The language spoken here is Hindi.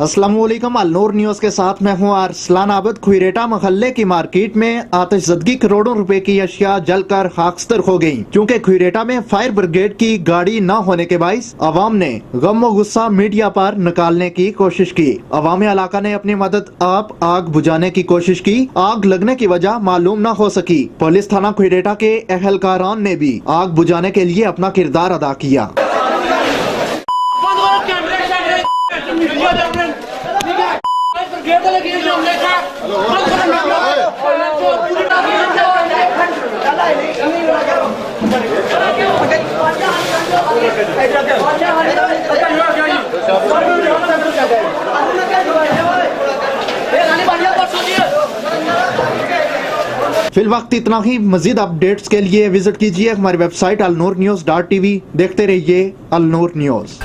अस्सलामुअलैकुम। अलनूर न्यूज के साथ मैं हूं अरसलान आबद। खुरेटा महल्ले की मार्केट में आतिशज़दगी करोड़ों रुपए की अशिया जलकर खाकस्तर हो गयी, क्योंकि खुरेटा में फायर ब्रिगेड की गाड़ी न होने के बाइस अवाम ने गम व गुस्सा मीडिया पर निकालने की कोशिश की। अवाम इलाका ने अपनी मदद आप आग बुझाने की कोशिश की। आग लगने की वजह मालूम न हो सकी। पुलिस थाना खुरेटा के एहलकारान ने भी आग बुझाने के लिए अपना किरदार अदा किया। फिलवक्त इतना ही। मजीद अपडेट्स के लिए विजिट कीजिए हमारी वेबसाइट alnoornews.tv। देखते रहिए अलनूर न्यूज।